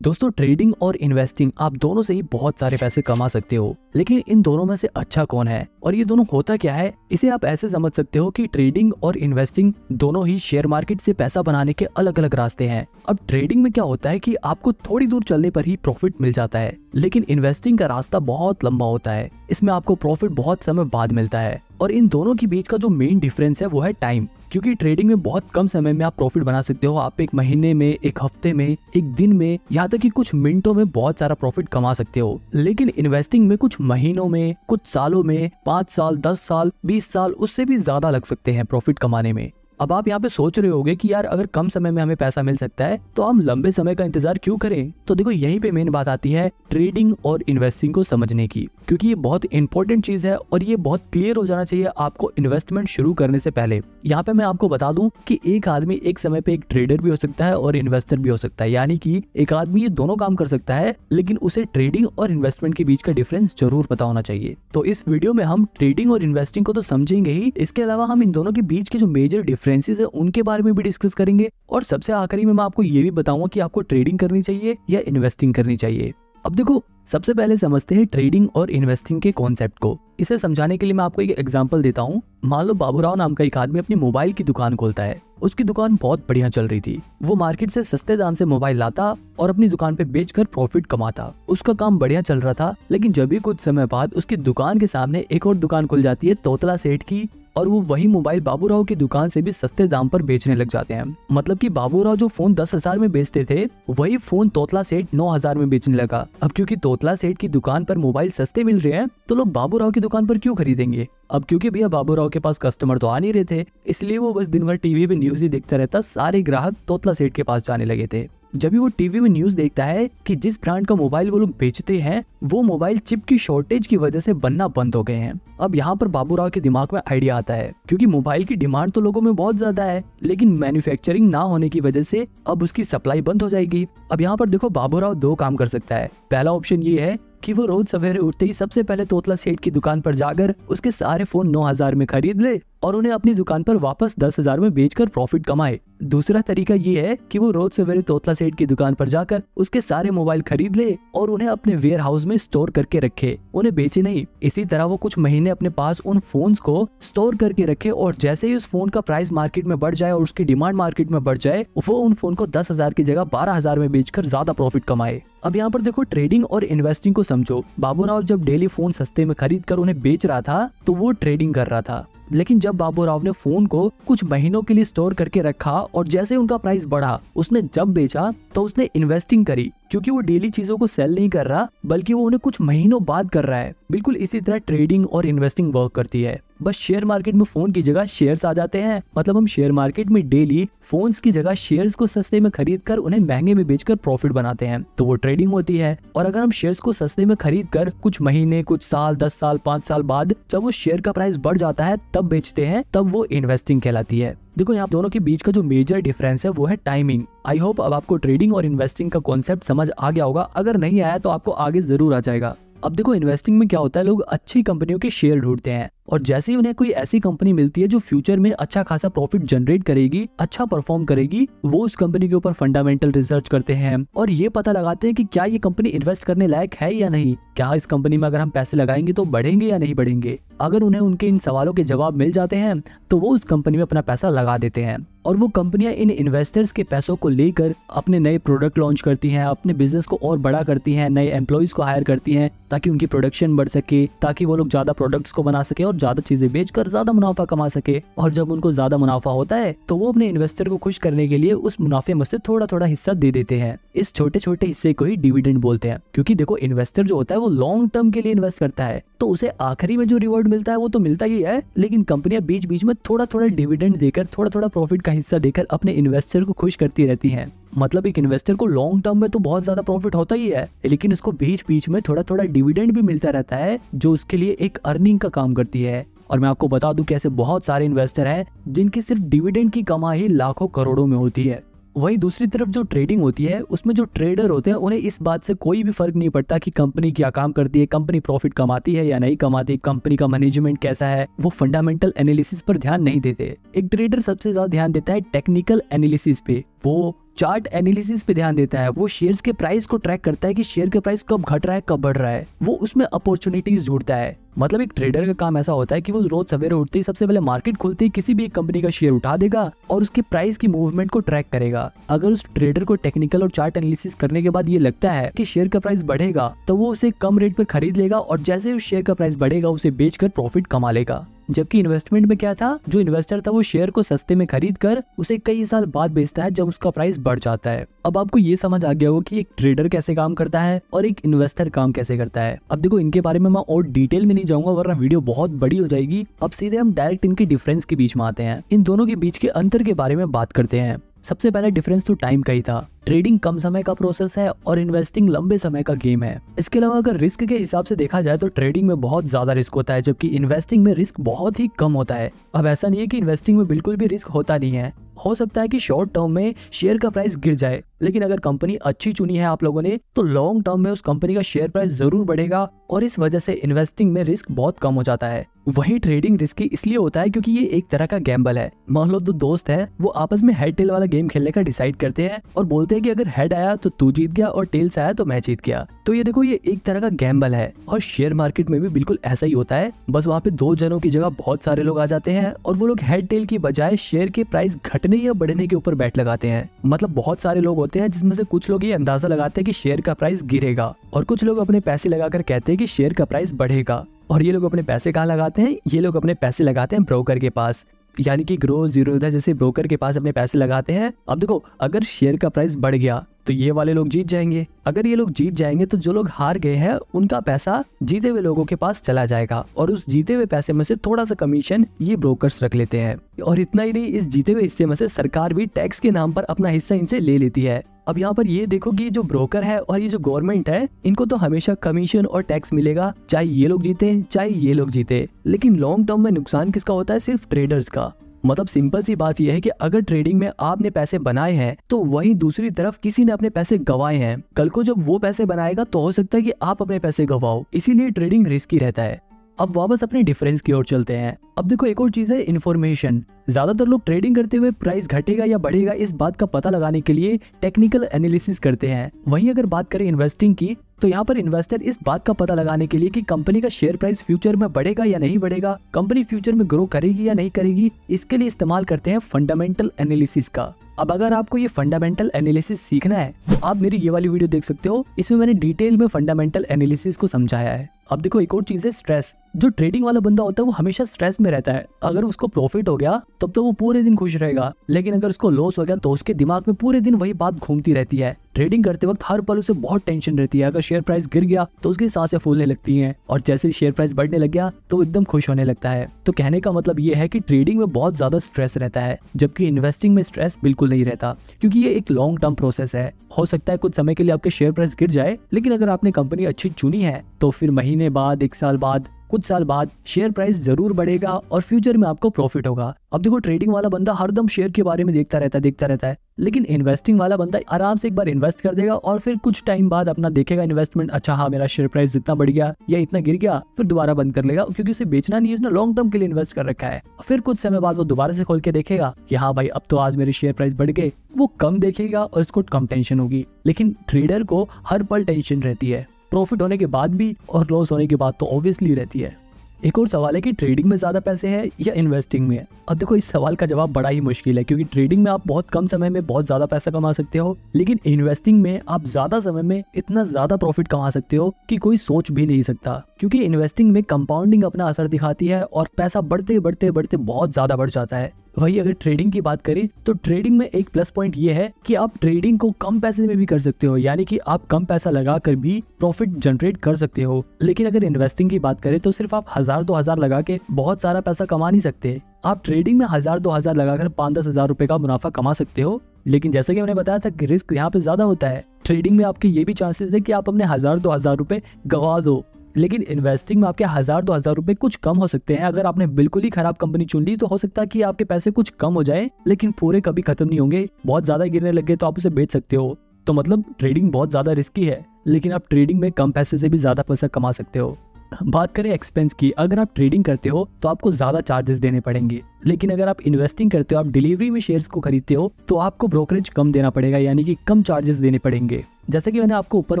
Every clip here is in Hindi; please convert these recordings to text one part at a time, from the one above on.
दोस्तों, ट्रेडिंग और इन्वेस्टिंग आप दोनों से ही बहुत सारे पैसे कमा सकते हो, लेकिन इन दोनों में से अच्छा कौन है और ये दोनों होता क्या है, इसे आप ऐसे समझ सकते हो कि ट्रेडिंग और इन्वेस्टिंग दोनों ही शेयर मार्केट से पैसा बनाने के अलग अलग रास्ते हैं। अब ट्रेडिंग में क्या होता है कि आपको थोड़ी दूर चलने पर ही प्रॉफिट मिल जाता है, लेकिन इन्वेस्टिंग का रास्ता बहुत लंबा होता है। इसमें आपको प्रॉफिट बहुत समय बाद मिलता है और इन दोनों के बीच का जो मेन डिफरेंस है वो है टाइम। क्योंकि ट्रेडिंग में बहुत कम समय में आप प्रॉफिट बना सकते हो। आप एक महीने में, एक हफ्ते में, एक दिन में, यहाँ तक कि कुछ मिनटों में बहुत सारा प्रॉफिट कमा सकते हो। लेकिन इन्वेस्टिंग में कुछ महीनों में, कुछ सालों में, 5 साल, 10 साल, 20 साल, उससे भी ज्यादा लग सकते हैं प्रॉफिट कमाने में। अब आप यहाँ पे सोच रहे होगे कि यार अगर कम समय में हमें पैसा मिल सकता है तो हम लंबे समय का इंतजार क्यों करें। तो देखो, यहीं पे मेन बात आती है ट्रेडिंग और इन्वेस्टिंग को समझने की, क्योंकि ये बहुत इंपॉर्टेंट चीज है और ये बहुत क्लियर हो जाना चाहिए आपको इन्वेस्टमेंट शुरू करने से पहले। यहाँ पे मैं आपको बता दूं कि एक आदमी एक समय पे एक ट्रेडर भी हो सकता है और इन्वेस्टर भी हो सकता है, यानी कि एक आदमी ये दोनों काम कर सकता है, लेकिन उसे ट्रेडिंग और इन्वेस्टमेंट के बीच का डिफरेंस जरूर पता होना चाहिए। तो इस वीडियो में हम ट्रेडिंग और इन्वेस्टिंग को तो समझेंगे ही, इसके अलावा हम इन दोनों के बीच के जो मेजर डिफरेंसेस है उनके बारे में भी डिस्कस करेंगे और सबसे आखिरी में मैं आपको ये भी बताऊंगा कि आपको ट्रेडिंग करनी चाहिए या इन्वेस्टिंग करनी चाहिए। अब देखो, सबसे पहले समझते हैं ट्रेडिंग और इन्वेस्टिंग के कॉन्सेप्ट को। इसे समझाने के लिए मैं आपको एक एग्जांपल देता हूँ। मान लो बाबूराव नाम का एक आदमी अपनी मोबाइल की दुकान खोलता है। उसकी दुकान बहुत बढ़िया चल रही थी। वो मार्केट से सस्ते दाम से मोबाइल लाता और अपनी दुकान पे बेचकर प्रॉफिट कमाता। उसका काम बढ़िया चल रहा था, लेकिन जब भी कुछ समय बाद उसकी दुकान के सामने एक और दुकान खुल जाती है तोतला सेठ की, और वो वही मोबाइल बाबूराव की दुकान से भी सस्ते दाम पर बेचने लग जाते हैं। मतलब कि बाबूराव जो फोन 10,000 में बेचते थे, वही फोन तोतला सेठ 9,000 में बेचने लगा। अब क्योंकि तोतला सेठ की दुकान पर मोबाइल सस्ते मिल रहे हैं, तो लोग बाबूराव की दुकान पर क्यों खरीदेंगे। अब क्योंकि भैया बाबूराव के पास कस्टमर तो आ नहीं रहे थे, इसलिए वो बस दिन भर टीवी पे न्यूज ही देखता रहता। सारे ग्राहक तोतला सेठ के पास जाने लगे थे। जब भी वो टीवी में न्यूज देखता है कि जिस ब्रांड का मोबाइल वो लोग बेचते हैं, वो मोबाइल चिप की शॉर्टेज की वजह से बनना बंद हो गए हैं। अब यहाँ पर बाबूराव के दिमाग में आइडिया आता है, क्योंकि मोबाइल की डिमांड तो लोगों में बहुत ज्यादा है, लेकिन मैन्युफैक्चरिंग ना होने की वजह से अब उसकी सप्लाई बंद हो जाएगी। अब यहाँ पर देखो, बाबूराव दो काम कर सकता है। पहला ऑप्शन ये है कि वो रोज सवेरे उठते ही सबसे पहले तोतला सेठ की दुकान पर जाकर उसके सारे फोन 9,000 में खरीद ले और उन्हें अपनी दुकान पर वापस 10,000 में बेचकर प्रॉफिट कमाए। दूसरा तरीका ये है कि वो रोज सवेरे तोतला सेठ की दुकान पर जाकर उसके सारे मोबाइल खरीद ले और उन्हें अपने वेयर हाउस में स्टोर करके रखे, उन्हें बेचे नहीं। इसी तरह वो कुछ महीने अपने पास उन फोन्स को स्टोर करके रखे और जैसे ही उस फोन का प्राइस मार्केट में बढ़ जाए और उसकी डिमांड मार्केट में बढ़ जाए, वो उन फोन को 10,000 की जगह 12,000 में बेचकर ज्यादा प्रॉफिट कमाए। अब यहाँ पर देखो, ट्रेडिंग और इन्वेस्टिंग को समझो। बाबूराव जब डेली फोन सस्ते में खरीद कर उन्हें बेच रहा था तो वो ट्रेडिंग कर रहा था, लेकिन जब बाबूराव ने फोन को कुछ महीनों के लिए स्टोर करके रखा और जैसे उनका प्राइस बढ़ा, उसने जब बेचा तो उसने इन्वेस्टिंग करी, क्योंकि वो डेली चीजों को सेल नहीं कर रहा बल्कि वो उन्हें कुछ महीनों बाद कर रहा है। बिल्कुल इसी तरह ट्रेडिंग और इन्वेस्टिंग वर्क करती है। बस शेयर मार्केट में फोन की जगह शेयर्स आ जाते हैं। मतलब हम शेयर मार्केट में डेली फोन्स की जगह शेयर्स को सस्ते में खरीद कर उन्हें महंगे में बेचकर प्रॉफिट बनाते हैं, तो वो ट्रेडिंग होती है। और अगर हम शेयर्स को सस्ते में खरीद कर कुछ महीने, कुछ साल, 10 साल, 5 साल बाद जब वो शेयर का प्राइस बढ़ जाता है तब बेचते हैं, तब वो इन्वेस्टिंग कहलाती है। देखो, यहाँ दोनों के बीच का जो मेजर डिफरेंस है वो है टाइमिंग। आई होप अब आपको ट्रेडिंग और इन्वेस्टिंग का कॉन्सेप्ट समझ आ गया होगा। अगर नहीं आया तो आपको आगे जरूर आ जाएगा। अब देखो, इन्वेस्टिंग में क्या होता है, लोग अच्छी कंपनियों के शेयर ढूंढते हैं और जैसे ही उन्हें कोई ऐसी कंपनी मिलती है जो फ्यूचर में अच्छा खासा प्रॉफिट जनरेट करेगी, अच्छा परफॉर्म करेगी, वो उस कंपनी के ऊपर फंडामेंटल रिसर्च करते हैं और ये पता लगाते हैं कि क्या ये कंपनी इन्वेस्ट करने लायक है या नहीं, क्या इस कंपनी में अगर हम पैसे लगाएंगे तो बढ़ेंगे या नहीं बढ़ेंगे। अगर उन्हें उनके इन सवालों के जवाब मिल जाते हैं तो वो उस कंपनी में अपना पैसा लगा देते हैं और वो कंपनियां इन इन्वेस्टर्स के पैसों को लेकर अपने नए प्रोडक्ट लॉन्च करती हैं, अपने बिजनेस को और बड़ा करती हैं, नए एम्प्लॉइज को हायर करती हैं ताकि उनकी प्रोडक्शन बढ़ सके, ताकि वो लोग ज्यादा प्रोडक्ट्स को बना सके और ज्यादा चीजें बेचकर ज्यादा मुनाफा कमा सके। और जब उनको ज्यादा मुनाफा होता है तो वो अपने इन्वेस्टर को खुश करने के लिए उस मुनाफे में से थोड़ा थोड़ा हिस्सा दे देते हैं। इस छोटे छोटे हिस्से को ही डिविडेंड बोलते हैं, क्योंकि देखो, इन्वेस्टर जो होता है वो लॉन्ग टर्म के लिए इन्वेस्ट करता है, तो उसे आखिरी में जो रिवॉर्ड मिलता है वो तो मिलता ही है, लेकिन कंपनियां बीच बीच में थोड़ा थोड़ा डिविडेंड देकर, थोड़ा थोड़ा प्रॉफिट का हिस्सा देकर अपने इन्वेस्टर को खुश करती रहती हैं। मतलब एक इन्वेस्टर को लॉन्ग टर्म में तो बहुत ज्यादा प्रॉफिट होता ही है, लेकिन उसको बीच बीच में थोड़ा थोड़ा डिविडेंड भी मिलता रहता है, जो उसके लिए एक अर्निंग का काम करती है। और मैं आपको बता दूं कि ऐसे बहुत सारे इन्वेस्टर हैं जिनकी सिर्फ डिविडेंड की कमाई लाखों करोड़ों में होती है। वही दूसरी तरफ जो ट्रेडिंग होती है, उसमें जो ट्रेडर होते हैं उन्हें इस बात से कोई भी फर्क नहीं पड़ता कि कंपनी क्या काम करती है, कंपनी प्रॉफिट कमाती है या नहीं कमाती, कंपनी का मैनेजमेंट कैसा है। वो फंडामेंटल एनालिसिस पर ध्यान नहीं देते। एक ट्रेडर सबसे ज्यादा ध्यान देता है टेक्निकल एनालिसिस पे। वो चार्ट एनालिसिस पे ध्यान देता है, वो शेयर्स के प्राइस को ट्रैक करता है कि शेयर का प्राइस कब घट रहा है कब बढ़ रहा है, वो उसमें अपॉर्चुनिटीज ढूंढता है। मतलब एक ट्रेडर का काम ऐसा होता है कि वो रोज सवेरे उठते ही सबसे पहले मार्केट खुलते ही किसी भी एक कंपनी का शेयर उठा देगा और उसके प्राइस की मूवमेंट को ट्रैक करेगा। अगर उस ट्रेडर को टेक्निकल और चार्ट एनालिसिस करने के बाद ये लगता है कि शेयर का प्राइस बढ़ेगा तो वो उसे कम रेट पे खरीद लेगा और जैसे ही उस शेयर का प्राइस बढ़ेगा उसे बेचकर प्रॉफिट कमा लेगा। जबकि इन्वेस्टमेंट में क्या था, जो इन्वेस्टर था वो शेयर को सस्ते में खरीद कर उसे कई साल बाद बेचता है जब उसका प्राइस बढ़ जाता है। अब आपको ये समझ आ गया होगा कि एक ट्रेडर कैसे काम करता है और एक इन्वेस्टर काम कैसे करता है। अब देखो इनके बारे में मैं और डिटेल में नहीं जाऊंगा वरना वीडियो बहुत बड़ी हो जाएगी। अब सीधे हम डायरेक्ट इनके डिफरेंस के बीच में आते हैं, इन दोनों के बीच के अंतर के बारे में बात करते हैं। सबसे पहला डिफरेंस तो टाइम का ही था। ट्रेडिंग कम समय का प्रोसेस है और इन्वेस्टिंग लंबे समय का गेम है। इसके अलावा अगर रिस्क के हिसाब से देखा जाए तो ट्रेडिंग में बहुत ज्यादा रिस्क होता है जबकि इन्वेस्टिंग में रिस्क बहुत ही कम होता है। अब ऐसा नहीं है कि इन्वेस्टिंग में बिल्कुल भी रिस्क होता नहीं है, हो सकता है कि शॉर्ट टर्म में शेयर का प्राइस गिर जाए, लेकिन अगर कंपनी अच्छी चुनी है आप लोगों ने तो लॉन्ग टर्म में उस कंपनी का शेयर प्राइस जरूर बढ़ेगा और इस वजह से इन्वेस्टिंग में रिस्क बहुत कम हो जाता है। वहीं ट्रेडिंग रिस्की इसलिए होता है क्योंकि ये एक तरह का गैम्बल है। मान लो दो दोस्त हैं, वो आपस में हेड टेल वाला गेम खेलने का डिसाइड करते हैं और बोलते हैं कि अगर हेड आया तो तू जीत गया और टेल्स आया तो मैं जीत गया। तो ये देखो ये एक तरह का गैम्बल है और शेयर मार्केट में भी बिल्कुल ऐसा ही होता है। बस वहाँ पे दो जनों की जगह बहुत सारे लोग आ जाते हैं और वो लोग हेड टेल की बजाय शेयर के प्राइस घटने या बढ़ने के ऊपर बैट लगाते हैं। मतलब बहुत सारे लोग होते हैं जिसमें से कुछ लोग ये अंदाजा लगाते हैं कि शेयर का प्राइस गिरेगा और कुछ लोग अपने पैसे लगाकर कहते हैं कि शेयर का प्राइस बढ़ेगा। और ये लोग अपने पैसे कहाँ लगाते हैं, ये लोग अपने पैसे लगाते हैं ब्रोकर के पास, यानी कि ग्रो जीरोधा जैसे ब्रोकर के पास अपने पैसे लगाते हैं। अब देखो अगर शेयर का प्राइस बढ़ गया तो ये वाले लोग जीत जाएंगे, अगर ये लोग जीत जाएंगे तो जो लोग हार गए हैं उनका पैसा जीते हुए लोगों के पास चला जाएगा और उस जीते हुए पैसे में से थोड़ा सा कमीशन ये ब्रोकर्स रख लेते हैं। और इतना ही नहीं, इस जीते हुए हिस्से में से सरकार भी टैक्स के नाम पर अपना हिस्सा इनसे ले लेती है। अब यहाँ पर ये देखो कि जो ब्रोकर है और ये जो गवर्नमेंट है इनको तो हमेशा कमीशन और टैक्स मिलेगा, चाहे ये लोग जीते चाहे ये लोग जीते। लेकिन लॉन्ग टर्म में नुकसान किसका होता है, सिर्फ ट्रेडर्स का। मतलब सिंपल सी बात यह है कि अगर ट्रेडिंग में आपने पैसे बनाए हैं तो वहीं दूसरी तरफ किसी ने अपने पैसे गंवाए हैं। कल को जब वो पैसे बनाएगा तो हो सकता है कि आप अपने पैसे गंवाओ, इसीलिए ट्रेडिंग रिस्की रहता है। अब वापस अपने डिफरेंस की ओर चलते हैं। अब देखो एक और चीज है इन्फॉर्मेशन। ज्यादातर लोग ट्रेडिंग करते हुए प्राइस घटेगा या बढ़ेगा इस बात का पता लगाने के लिए टेक्निकल एनालिसिस करते हैं। वहीं अगर बात करें इन्वेस्टिंग की तो यहाँ पर इन्वेस्टर इस बात का पता लगाने के लिए कि कंपनी का शेयर प्राइस फ्यूचर में बढ़ेगा या नहीं बढ़ेगा, कंपनी फ्यूचर में ग्रो करेगी या नहीं करेगी, इसके लिए इस्तेमाल करते हैं फंडामेंटल एनालिसिस का। अब अगर आपको ये फंडामेंटल एनालिसिस सीखना है तो आप मेरी ये वाली वीडियो देख सकते हो, इसमें मैंने डिटेल में फंडामेंटल एनालिसिस को समझाया है। अब देखो एक और चीज है स्ट्रेस। जो ट्रेडिंग वाला बंदा होता है वो हमेशा स्ट्रेस में रहता है। अगर उसको प्रॉफिट हो गया तब तो वो पूरे दिन खुश रहेगा, लेकिन अगर उसको लॉस हो गया तो उसके दिमाग में पूरे दिन वही बात घूमती रहती है। ट्रेडिंग करते वक्त हर पल उसे बहुत टेंशन रहती है। अगर शेयर प्राइस गिर गया तो उसकी सांसें फूलने लगती हैं और जैसे शेयर प्राइस बढ़ने लग गया तो एकदम खुश होने लगता है। तो कहने का मतलब ये है कि ट्रेडिंग में बहुत ज्यादा स्ट्रेस रहता है जबकि इन्वेस्टिंग में स्ट्रेस बिल्कुल नहीं रहता, क्योंकि ये एक लॉन्ग टर्म प्रोसेस है। हो सकता है कुछ समय के लिए आपके शेयर प्राइस गिर जाए, लेकिन अगर आपने कंपनी अच्छी चुनी है तो फिर महीने बाद, एक साल बाद, कुछ साल बाद शेयर प्राइस जरूर बढ़ेगा और फ्यूचर में आपको प्रॉफिट होगा। अब देखो ट्रेडिंग वाला बंदा हरदम शेयर के बारे में देखता रहता है, लेकिन इन्वेस्टिंग वाला बंदा आराम से एक बार इन्वेस्ट कर देगा और फिर कुछ टाइम बाद अपना देखेगा इन्वेस्टमेंट, अच्छा हाँ मेरा शेयर प्राइस जितना बढ़ गया या इतना गिर गया, फिर दोबारा बंद कर लेगा, क्योंकि उसे बेचना नहीं है, उसने लॉन्ग टर्म के लिए इन्वेस्ट कर रखा है। फिर कुछ समय बाद वो दोबारा से खोल के देखेगा कि हाँ भाई अब तो आज मेरे शेयर प्राइस बढ़ गए, वो कम देखेगा और उसको कम टेंशन होगी। लेकिन ट्रेडर को हर पल टेंशन रहती है, प्रॉफिट होने के बाद भी और लॉस होने के बाद तो ऑब्वियसली रहती है। एक और सवाल है कि ट्रेडिंग में ज्यादा पैसे हैं या इन्वेस्टिंग में। अब देखो इस सवाल का जवाब बड़ा ही मुश्किल है, क्योंकि ट्रेडिंग में आप बहुत कम समय में बहुत ज्यादा पैसा कमा सकते हो, लेकिन इन्वेस्टिंग में आप ज्यादा समय में इतना ज्यादा प्रॉफिट कमा सकते हो कि कोई सोच भी नहीं सकता। क्योंकि इन्वेस्टिंग में कंपाउंडिंग अपना असर दिखाती है और पैसा बढ़ते बढ़ते बढ़ते बहुत ज्यादा बढ़ जाता है। वही अगर ट्रेडिंग की बात करें तो ट्रेडिंग में एक प्लस पॉइंट ये है कि आप ट्रेडिंग को कम पैसे में भी कर सकते हो, यानी कि आप कम पैसा लगाकर भी प्रॉफिट जनरेट कर सकते हो। लेकिन अगर इन्वेस्टिंग की बात करें तो सिर्फ आप 1000-2000 लगा के बहुत सारा पैसा कमा नहीं सकते। आप ट्रेडिंग में 1000-2000 लगाकर 5-10 हजार रुपए का मुनाफा कमा सकते हो, लेकिन जैसे कि मैंने बताया था कि रिस्क यहाँ पे ज्यादा होता है। ट्रेडिंग में आपके ये भी चांसेस है कि आप अपने 1000-2000 रुपए गवा दो, लेकिन इन्वेस्टिंग में आपके 1000-2000 रुपए कुछ कम हो सकते हैं। अगर आपने बिल्कुल ही खराब कंपनी चुन ली तो हो सकता है कि आपके पैसे कुछ कम हो जाए, लेकिन पूरे कभी खत्म नहीं होंगे। बहुत ज्यादा गिरने लगे तो आप उसे बेच सकते हो। तो मतलब ट्रेडिंग बहुत ज्यादा रिस्की है, लेकिन आप ट्रेडिंग में कम पैसे से भी ज्यादा पैसा कमा सकते हो। बात करें एक्सपेंस की, अगर आप ट्रेडिंग करते हो तो आपको ज्यादा चार्जेस देने पड़ेंगे, लेकिन अगर आप इन्वेस्टिंग करते हो, आप डिलीवरी में शेयर्स को खरीदते हो, तो आपको ब्रोकरेज कम देना पड़ेगा, यानी कि कम चार्जेस देने पड़ेंगे। जैसे कि मैंने आपको ऊपर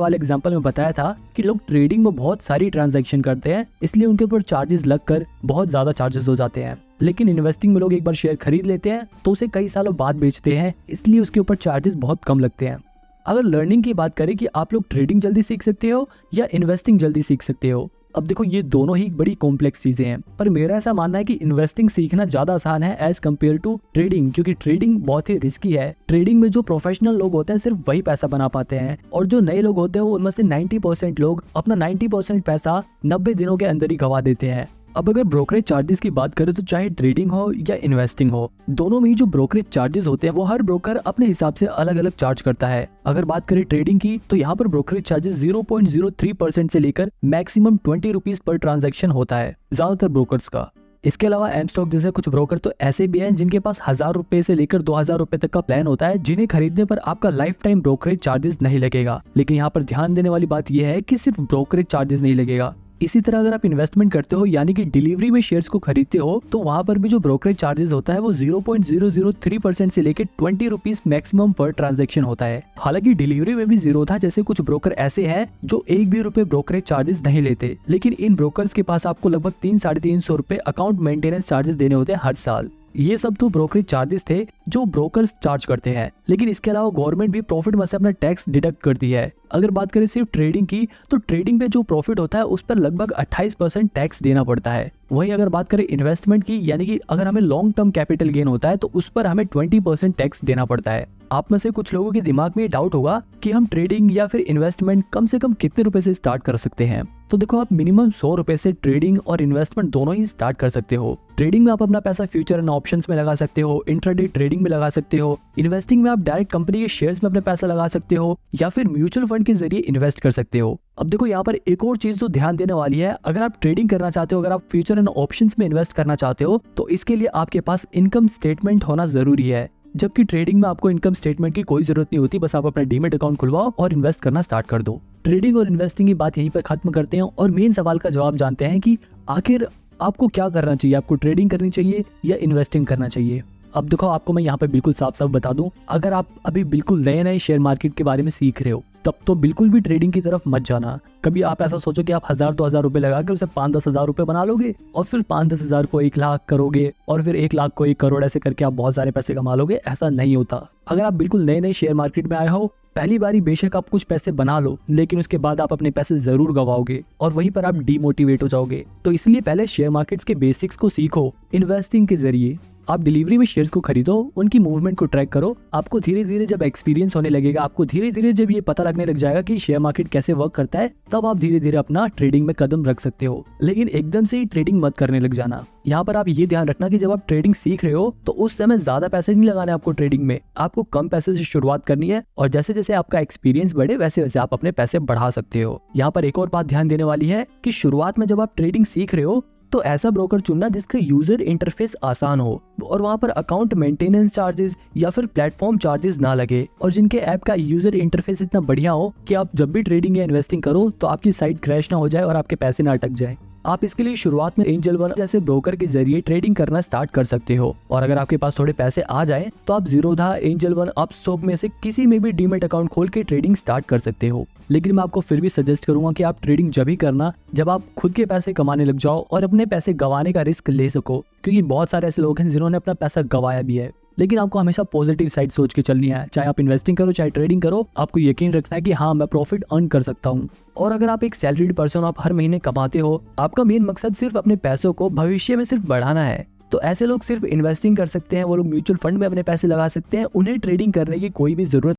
वाले एग्जांपल में बताया था कि लोग ट्रेडिंग में बहुत सारी ट्रांजैक्शन करते हैं, इसलिए उनके ऊपर चार्जेस लगकर बहुत ज्यादा चार्जेस हो जाते हैं। लेकिन इन्वेस्टिंग में लोग एक बार शेयर खरीद लेते हैं तो उसे कई सालों बाद बेचते हैं, इसलिए उसके ऊपर चार्जेस बहुत कम लगते हैं। अगर लर्निंग की बात करें कि आप लोग ट्रेडिंग जल्दी सीख सकते हो या इन्वेस्टिंग जल्दी सीख सकते हो, अब देखो ये दोनों ही बड़ी कॉम्प्लेक्स चीजें हैं, पर मेरा ऐसा मानना है कि इन्वेस्टिंग सीखना ज्यादा आसान है एज कम्पेयर टू ट्रेडिंग, क्योंकि ट्रेडिंग बहुत ही रिस्की है। ट्रेडिंग में जो प्रोफेशनल लोग होते हैं सिर्फ वही पैसा बना पाते हैं, और जो नए लोग होते हैं उनमें से 90% लोग अपना 90% पैसा 90 दिनों के अंदर ही गवा देते हैं। अब अगर ब्रोकरेज चार्जेस की बात करें तो चाहे ट्रेडिंग हो या इन्वेस्टिंग हो, दोनों में ही जो ब्रोकरेज चार्जेस होते हैं वो हर ब्रोकर अपने हिसाब से अलग अलग चार्ज करता है। अगर बात करें ट्रेडिंग की तो यहाँ पर ब्रोकरेज चार्जेस 0.03% से लेकर मैक्सिमम 20 रुपीज पर ट्रांजैक्शन होता है ज्यादातर ब्रोकर्स का। इसके अलावा एम स्टॉक जैसे कुछ ब्रोकर तो ऐसे भी हैं जिनके पास 1000 रुपए से लेकर 2000 रुपए तक का प्लान होता है, जिन्हें खरीदने पर आपका लाइफ टाइम ब्रोकरेज चार्जेस नहीं लगेगा। लेकिन यहाँ पर ध्यान देने वाली बात यह है कि सिर्फ ब्रोकरेज चार्जेस नहीं लगेगा। इसी तरह अगर आप इन्वेस्टमेंट करते हो यानी कि डिलीवरी में शेयर्स को खरीदते हो, तो वहां पर भी जो ब्रोकरेज चार्जेस होता है वो 0.003% से लेकर 20 रुपीज मैक्सिमम पर ट्रांजैक्शन होता है। हालांकि डिलीवरी में भी जीरो था, जैसे कुछ ब्रोकर ऐसे हैं जो एक भी रुपए ब्रोकरेज चार्जेस नहीं लेते, लेकिन इन ब्रोकर्स के पास आपको लगभग 300-350 रुपए अकाउंट मेंटेनेंस चार्जेस देने होते हैं हर साल। ये सब तो ब्रोकरेज चार्जेस थे जो ब्रोकर्स चार्ज करते हैं, लेकिन इसके अलावा गवर्नमेंट भी प्रॉफिट में से अपना टैक्स डिडक्ट करती है। अगर बात करें सिर्फ ट्रेडिंग की तो ट्रेडिंग पे जो प्रॉफिट होता है उस पर लगभग 28% टैक्स देना पड़ता है। वहीं अगर बात करें इन्वेस्टमेंट की, यानी कि अगर हमें लॉन्ग टर्म कैपिटल गेन होता है तो उस पर हमें 20% टैक्स देना पड़ता है। आप में से कुछ लोगों के दिमाग में ये डाउट होगा कि हम ट्रेडिंग या फिर इन्वेस्टमेंट कम से कम कितने रुपए से स्टार्ट कर सकते हैं। तो देखो, आप मिनिमम 100 रुपए से ट्रेडिंग और इन्वेस्टमेंट दोनों ही स्टार्ट कर सकते हो। ट्रेडिंग में आप अपना पैसा फ्यूचर एंड ऑप्शंस में लगा सकते हो, इंट्राडे ट्रेडिंग में लगा सकते हो। इन्वेस्टिंग में आप डायरेक्ट कंपनी के शेयर्स में अपना पैसा लगा सकते हो या फिर म्यूचुअल फंड के जरिए इन्वेस्ट कर सकते हो। अब देखो, यहाँ पर एक और चीज तो ध्यान देने वाली है, अगर आप ट्रेडिंग करना चाहते हो, अगर आप फ्यूचर एंड ऑप्शंस में इन्वेस्ट करना चाहते हो, तो इसके लिए आपके पास इनकम स्टेटमेंट होना जरूरी है। जबकि ट्रेडिंग में आपको इनकम स्टेटमेंट की कोई जरूरत नहीं होती, बस आप अपना डीमेट अकाउंट खुलवाओ और इन्वेस्ट करना स्टार्ट कर दो। ट्रेडिंग और इन्वेस्टिंग की बात यहीं पर खत्म करते हैं और मेन सवाल का जवाब जानते हैं कि आखिर आपको क्या करना चाहिए, आपको ट्रेडिंग करनी चाहिए या इन्वेस्टिंग करना चाहिए। अब देखो, आपको मैं यहाँ पे बिल्कुल साफ साफ बता दूं, अगर आप अभी बिल्कुल नए नए शेयर मार्केट के बारे में सीख रहे हो तब तो बिल्कुल भी ट्रेडिंग की तरफ मत जाना। कभी आप ऐसा सोचो कि आप 1000-2000 रुपए लगा के उसे 5-10 हजार रुपए बना लोगे और फिर 5-10 हजार को 1 लाख करोगे और फिर 1 लाख को 1 करोड़, ऐसे करके आप बहुत सारे पैसे कमा लोगे। ऐसा नहीं होता। अगर आप बिल्कुल नए नए शेयर मार्केट में आए हो, पहली बारी बेशक आप कुछ पैसे बना लो, लेकिन उसके बाद आप अपने पैसे जरूर गवाओगे और वहीं पर आप डीमोटिवेट हो जाओगे। तो इसलिए पहले शेयर मार्केट्स के बेसिक्स को सीखो। इन्वेस्टिंग के जरिए आप डिलीवरी में शेयर्स को खरीदो, उनकी मूवमेंट को ट्रैक करो। आपको धीरे धीरे जब एक्सपीरियंस होने लगेगा, आपको धीरे धीरे जब ये पता लगने लग जाएगा कि शेयर मार्केट कैसे वर्क करता है, तब आप धीरे धीरे अपना ट्रेडिंग में कदम रख सकते हो। लेकिन एकदम से ही ट्रेडिंग मत करने लग जाना। यहाँ पर आप ये ध्यान रखना कि जब आप ट्रेडिंग सीख रहे हो तो उस समय ज्यादा पैसे नहीं लगाने आपको ट्रेडिंग में, आपको कम पैसे से शुरुआत करनी है और जैसे जैसे आपका एक्सपीरियंस बढ़े वैसे वैसे आप अपने पैसे बढ़ा सकते हो। यहाँ पर एक और बात ध्यान देने वाली है कि शुरुआत में जब आप ट्रेडिंग सीख रहे हो तो ऐसा ब्रोकर चुनना जिसका यूजर इंटरफेस आसान हो और वहां पर अकाउंट मेंटेनेंस चार्जेस या फिर प्लेटफॉर्म चार्जेस ना लगे और जिनके ऐप का यूजर इंटरफेस इतना बढ़िया हो कि आप जब भी ट्रेडिंग या इन्वेस्टिंग करो तो आपकी साइट क्रैश ना हो जाए और आपके पैसे ना अटक जाए। आप इसके लिए शुरुआत में एंजल वन जैसे ब्रोकर के जरिए ट्रेडिंग करना स्टार्ट कर सकते हो और अगर आपके पास थोड़े पैसे आ जाए तो आप जीरोधा, एंजल वन, अपस्टॉक में से किसी में भी डीमेट अकाउंट खोल के ट्रेडिंग स्टार्ट कर सकते हो। लेकिन मैं आपको फिर भी सजेस्ट करूंगा कि आप ट्रेडिंग जब ही करना जब आप खुद के पैसे कमाने लग जाओ और अपने पैसे गंवाने का रिस्क ले सको, क्योंकि बहुत सारे ऐसे लोग हैं जिन्होंने अपना पैसा गंवाया भी है। लेकिन आपको हमेशा पॉजिटिव साइड सोच के चलनी है। चाहे आप इन्वेस्टिंग करो चाहे ट्रेडिंग करो, आपको यकीन रखना है कि हाँ, मैं प्रॉफिट अर्न कर सकता हूँ। और अगर आप एक सैलरीड पर्सन, आप हर महीने कमाते हो, आपका मेन मकसद सिर्फ अपने पैसों को भविष्य में सिर्फ बढ़ाना है, तो ऐसे लोग सिर्फ इन्वेस्टिंग कर सकते हैं। वो लोग म्यूचुअल फंड में अपने पैसे लगा सकते हैं। उन्हें ट्रेडिंग करने की कोई भी जरूरत